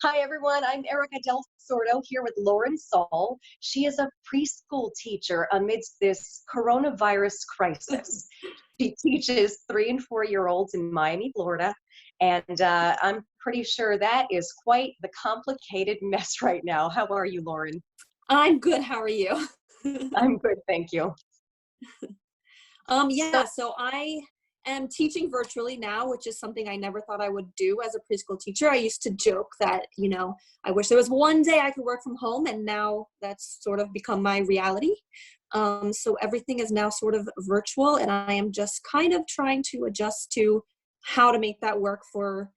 Hi, everyone. I'm Erica Del Sordo here with Lauren Saul. She is a preschool teacher amidst this coronavirus crisis. She teaches 3 and 4 year olds in Miami, Florida. And I'm pretty sure that is quite the complicated mess right now. How are you, Lauren? I'm good. How are you? I'm good, thank you. So, Yeah, so I am teaching virtually now, which is something I never thought I would do as a preschool teacher. I used to joke that, I wish there was one day I could work from home, and now that's sort of become my reality. So everything is now sort of virtual, and I am just kind of trying to adjust to how to make that work for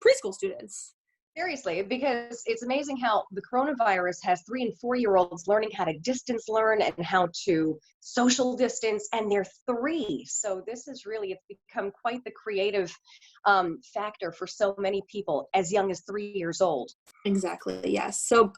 preschool students. seriously, because it's amazing how the coronavirus has 3 and 4 year olds learning how to distance learn and how to social distance, and they're three. So this is really, it's become quite the creative factor for so many people as young as 3 years old. Exactly. Yes. So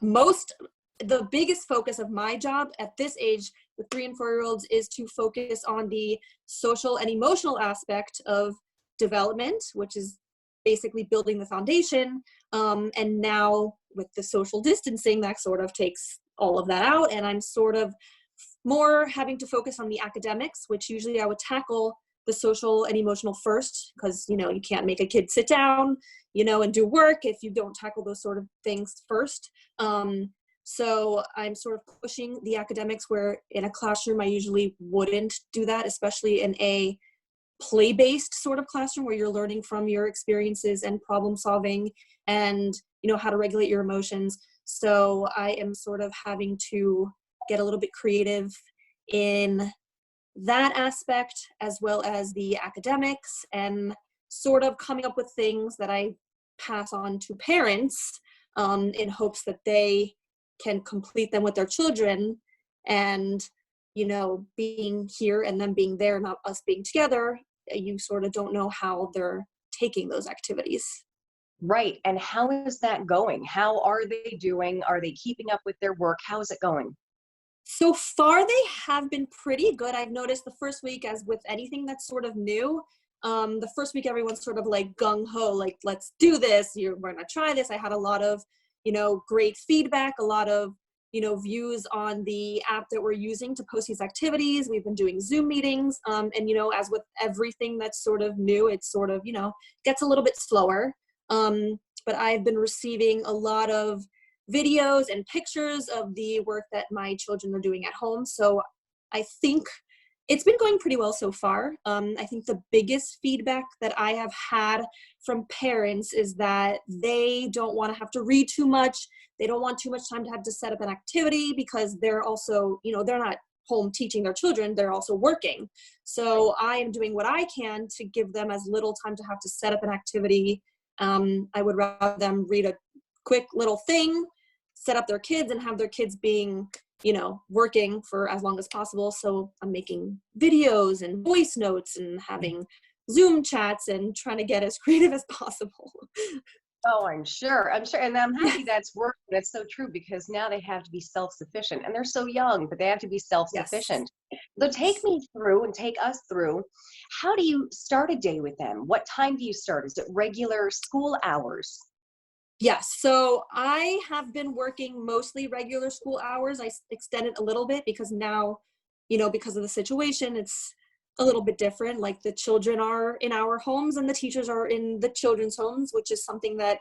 the biggest focus of my job at this age with 3 and 4 year olds is to focus on the social and emotional aspect of development, which is basically building the foundation. And now with the social distancing, that sort of takes all of that out. And I'm sort of more having to focus on the academics, which usually I would tackle the social and emotional first, because you can't make a kid sit down and do work if you don't tackle those sort of things first. So I'm sort of pushing the academics, where in a classroom I usually wouldn't do that, especially in a play-based sort of classroom where you're learning from your experiences and problem solving and how to regulate your emotions. So I am sort of having to get a little bit creative in that aspect, as well as the academics, and sort of coming up with things that I pass on to parents, in hopes that they can complete them with their children. And being here and them being there, not us being together, you sort of don't know how they're taking those activities. Right. And how is that going? How are they doing? Are they keeping up with their work? How is it going? So far, they have been pretty good. I've noticed the first week, as with anything that's sort of new, the first week everyone's sort of like gung-ho, like, let's do this, we're gonna try this. I had a lot of great feedback, a lot of views on the app that we're using to post these activities. We've been doing Zoom meetings, and as with everything that's sort of new, it's sort of gets a little bit slower. But I've been receiving a lot of videos and pictures of the work that my children are doing at home. So I think it's been going pretty well so far. I think the biggest feedback that I have had from parents is that they don't want to have to read too much. They don't want too much time to have to set up an activity, because they're also, they're not home teaching their children, they're also working. So I am doing what I can to give them as little time to have to set up an activity. I would rather them read a quick little thing, set up their kids, and have their kids being working for as long as possible. So I'm making videos and voice notes and having Zoom chats and trying to get as creative as possible. Oh, I'm sure. I'm sure. And I'm happy Yes. that's working. That's so true, because now they have to be self-sufficient, and they're so young, but they have to be Yes. self-sufficient. So take me through and take us through. How do you start a day with them? What time do you start? Is it regular school hours? Yes. So I have been working mostly regular school hours. I extended a little bit because now, because of the situation, it's a little bit different. Like, the children are in our homes and the teachers are in the children's homes, which is something that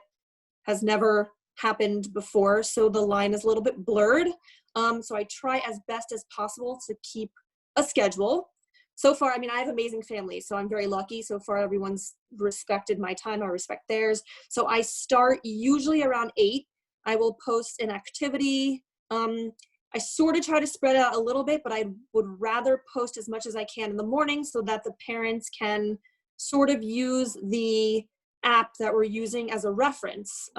has never happened before. So the line is a little bit blurred. So I try as best as possible to keep a schedule. So far, I mean, I have amazing family, so I'm very lucky. So far, everyone's respected my time. I respect theirs. So I start usually around 8. I will post an activity. I sort of try to spread it out a little bit, but I would rather post as much as I can in the morning, so that the parents can sort of use the app that we're using as a reference,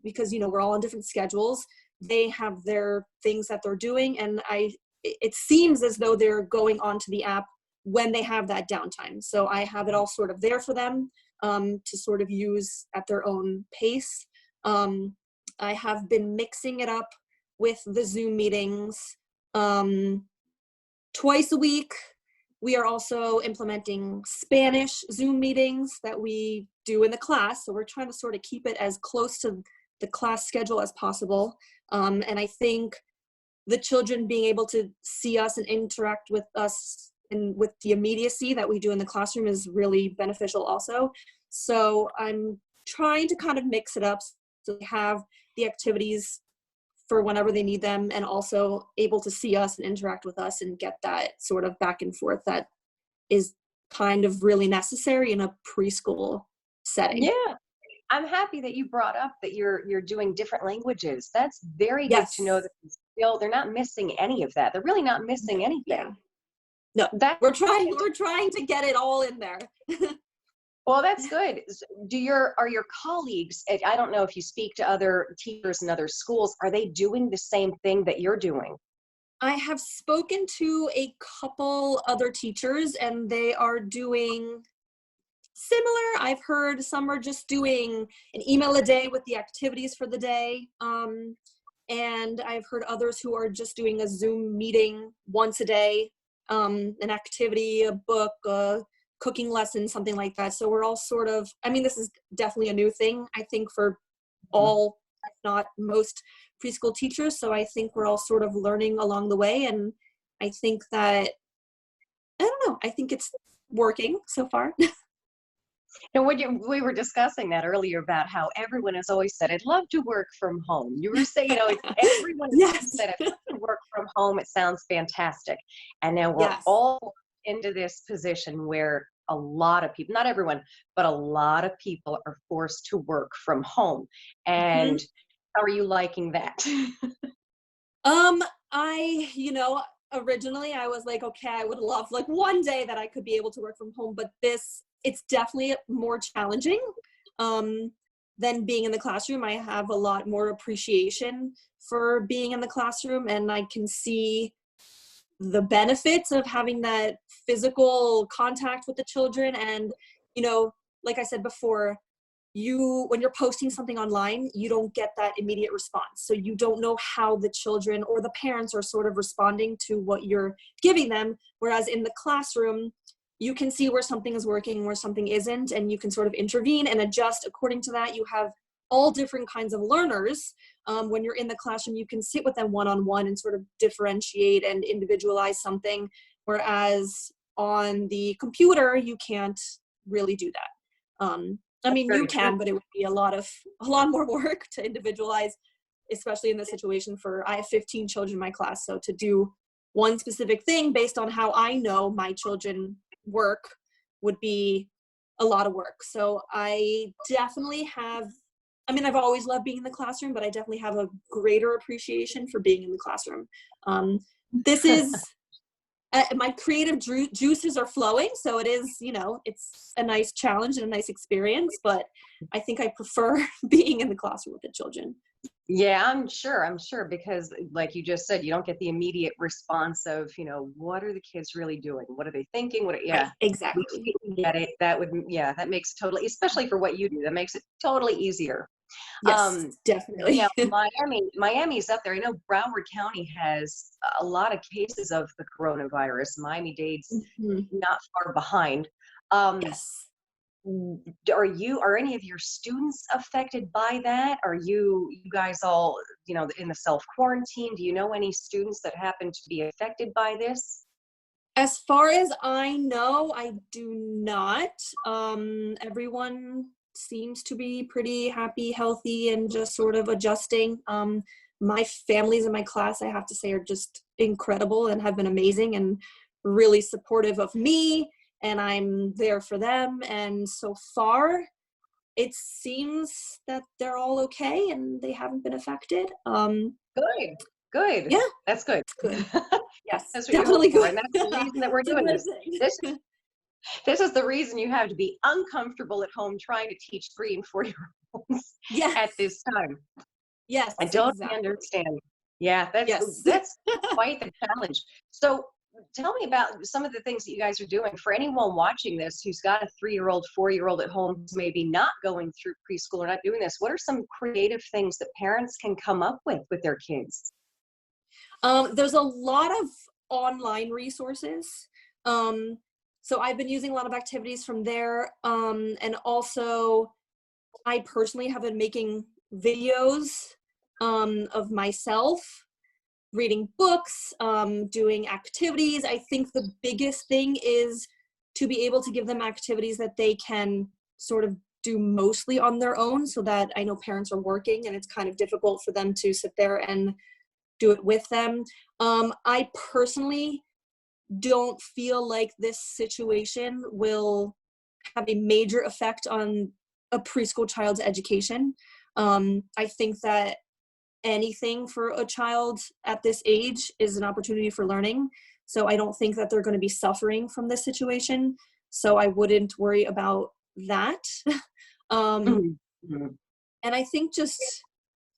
because we're all on different schedules. They have their things that they're doing, and it seems as though they're going onto the app when they have that downtime. So I have it all sort of there for them, to sort of use at their own pace. I have been mixing it up with the Zoom meetings twice a week. We are also implementing Spanish Zoom meetings that we do in the class. So we're trying to sort of keep it as close to the class schedule as possible. And I think the children being able to see us and interact with us and with the immediacy that we do in the classroom is really beneficial also. So I'm trying to kind of mix it up so they have the activities for whenever they need them, and also able to see us and interact with us and get that sort of back and forth that is kind of really necessary in a preschool setting. Yeah. I'm happy that you brought up that you're doing different languages. That's very good Yes. to know that they're not missing any of that. They're really not missing anything. Yeah. No, That we're trying to get it all in there. Well, that's good. Are your colleagues, I don't know if you speak to other teachers in other schools, are they doing the same thing that you're doing? I have spoken to a couple other teachers and they are doing similar. I've heard some are just doing an email a day with the activities for the day. And I've heard others who are just doing a Zoom meeting once a day, an activity, a book, a cooking lesson, something like that. So we're all sort of, I mean, this is definitely a new thing, I think, for all, if not most, preschool teachers. So I think we're all sort of learning along the way. And I think that, I don't know, I think it's working so far. And we were discussing that earlier about how everyone has always said, I'd love to work from home. You were saying, everyone has Yes. said, I'd love to work from home. It sounds fantastic. And now we're Yes. all into this position where a lot of people, not everyone, but a lot of people are forced to work from home. And how are you liking that? Originally I was like, okay, I would love like one day that I could be able to work from home, but it's definitely more challenging than being in the classroom. I have a lot more appreciation for being in the classroom, and I can see the benefits of having that physical contact with the children. And, like I said before, when you're posting something online, you don't get that immediate response. So you don't know how the children or the parents are sort of responding to what you're giving them. Whereas in the classroom, you can see where something is working, where something isn't, and you can sort of intervene and adjust according to that. You have all different kinds of learners. When you're in the classroom, you can sit with them one-on-one and sort of differentiate and individualize something. Whereas on the computer, you can't really do that. You can, but it would be a lot more work to individualize, especially in this situation. I have 15 children in my class, so to do one specific thing based on how I know my children work would be a lot of work. So I definitely I've always loved being in the classroom, but I definitely have a greater appreciation for being in the classroom. This is my creative juices are flowing, so it is, it's a nice challenge and a nice experience, but I think I prefer being in the classroom with the children. Yeah, I'm sure, because like you just said, you don't get the immediate response of, what are the kids really doing? What are they thinking? Right, exactly. We get it. That makes it totally, especially for what you do, that makes it totally easier. Yes, definitely. Miami's up there. I know Broward County has a lot of cases of the coronavirus. Miami-Dade's not far behind. Yes. Are any of your students affected by that? Are you guys all, in the self-quarantine? Do you know any students that happen to be affected by this? As far as I know, I do not. Everyone seems to be pretty happy, healthy, and just sort of adjusting. My families in my class, I have to say, are just incredible and have been amazing and really supportive of me, and I'm there for them. And so far, it seems that they're all okay and they haven't been affected. Good. Yeah. That's good. Good. Yes, That's what definitely you're good. and that's the reason that we're doing this. This is the reason you have to be uncomfortable at home trying to teach 3 and 4-year-olds at this time. Yes. I don't exactly. understand. Yeah, that's quite the challenge. So tell me about some of the things that you guys are doing. For anyone watching this who's got a 3-year-old, 4-year-old at home who's maybe not going through preschool or not doing this, what are some creative things that parents can come up with their kids? There's a lot of online resources. So I've been using a lot of activities from there. And also I personally have been making videos of myself reading books, doing activities. I think the biggest thing is to be able to give them activities that they can sort of do mostly on their own, so that I know parents are working and it's kind of difficult for them to sit there and do it with them. I personally don't feel like this situation will have a major effect on a preschool child's education. I think that anything for a child at this age is an opportunity for learning. So I don't think that they're going to be suffering from this situation. So I wouldn't worry about that. Mm-hmm. And I think just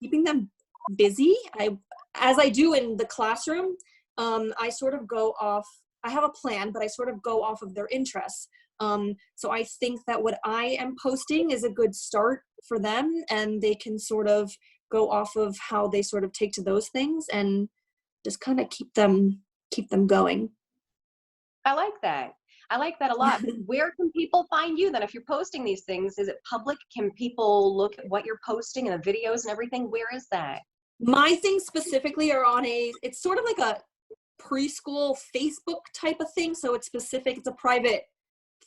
keeping them busy, as I do in the classroom, I sort of go off, I have a plan, but I sort of go off of their interests. So I think that what I am posting is a good start for them, and they can sort of go off of how they sort of take to those things and just kind of keep them going. I like that. I like that a lot. Where can people find you then? If you're posting these things, is it public? Can people look at what you're posting and the videos and everything? Where is that? My things specifically are on it's sort of like a preschool Facebook type of thing. So it's a private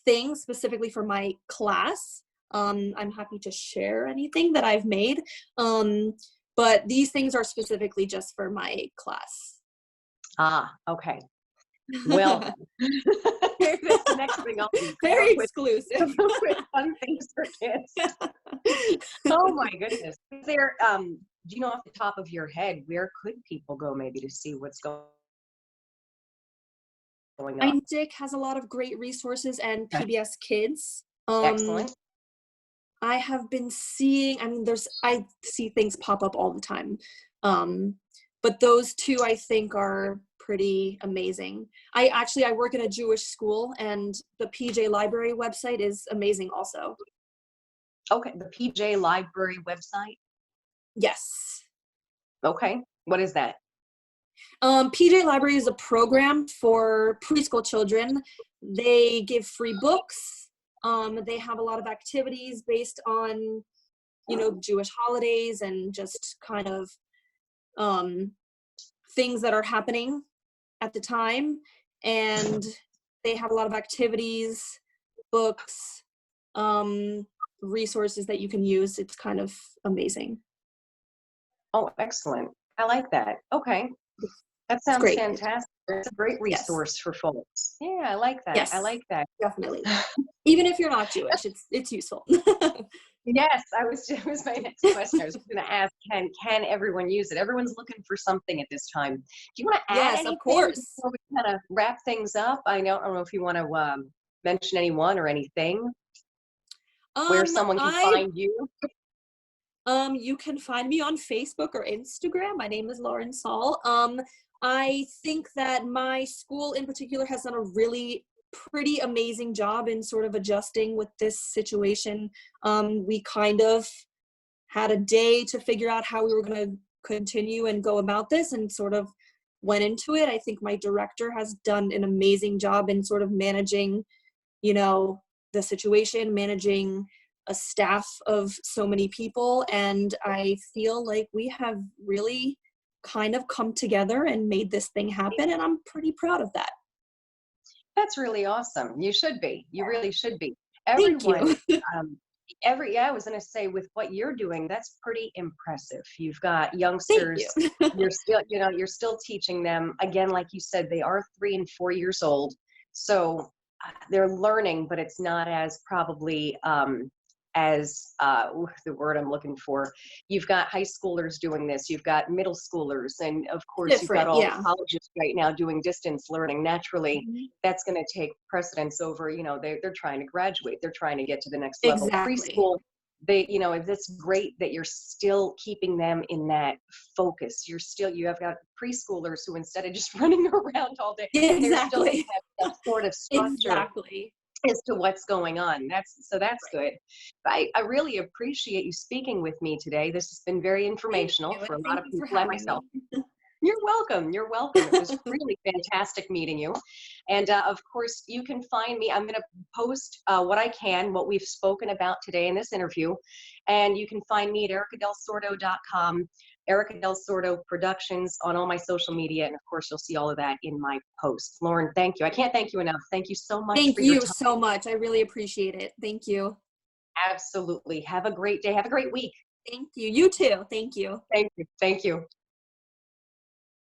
thing specifically for my class. I'm happy to share anything that I've made. But these things are specifically just for my class. Ah, okay. Well, that's the next thing I'll do. Very exclusive. With fun things for kids. Oh my goodness. Is there, do you know off the top of your head, where could people go maybe to see what's going on? Dick has a lot of great resources, and PBS Kids. Excellent. I have been seeing, I see things pop up all the time. But those two I think are pretty amazing. I work in a Jewish school, and the PJ Library website is amazing also. Okay, the PJ Library website? Yes. Okay, what is that? PJ Library is a program for preschool children. They give free books. They have a lot of activities based on, Jewish holidays and just kind of things that are happening at the time. And they have a lot of activities, books, resources that you can use. It's kind of amazing. Oh, excellent. I like that. Okay. That sounds great. Fantastic. It's a great resource for folks. Yeah, I like that. Yes, I like that. Definitely. Even if you're not Jewish, it's useful. Yes, it was my next question. I was going to ask, can everyone use it? Everyone's looking for something at this time. Do you want to add anything of course. before we kind of wrap things up? I don't know if you want to mention anyone or anything. Where someone can find you. You can find me on Facebook or Instagram. My name is Lauren Saul. I think that my school in particular has done a really pretty amazing job in sort of adjusting with this situation. We kind of had a day to figure out how we were going to continue and go about this, and sort of went into it. I think my director has done an amazing job in sort of managing, the situation, managing a staff of so many people, and I feel like we have really kind of come together and made this thing happen, and I'm pretty proud of that. That's really awesome. You should be. You really should be. Everyone, Thank you. I was going to say, with what you're doing, that's pretty impressive. You've got youngsters. You're still teaching them. Again, like you said, they are 3 and 4 years old, so they're learning, but it's not as probably the word I'm looking for. You've got high schoolers doing this. You've got middle schoolers, and of course you've got all the colleges right now doing distance learning. Naturally, that's going to take precedence over. They're trying to graduate. They're trying to get to the next level. Preschool. It's great that you're still keeping them in that focus. You have got preschoolers who, instead of just running around all day, they're still have that sort of structure as to what's going on. That's good. I really appreciate you speaking with me today. This has been very informational for a lot of people, like myself. You're welcome. You're welcome. It was really fantastic meeting you. And of course, you can find me. I'm going to post what I can, what we've spoken about today in this interview. And you can find me at ericadelsordo.com, Erica Del Sordo Productions on all my social media. And of course, you'll see all of that in my post. Lauren, thank you. I can't thank you enough. Thank you so much Thank for your you time. so much. I really appreciate it. Thank you. Absolutely. Have a great day. Have a great week. Thank you. You too. Thank you. Thank you. Thank you.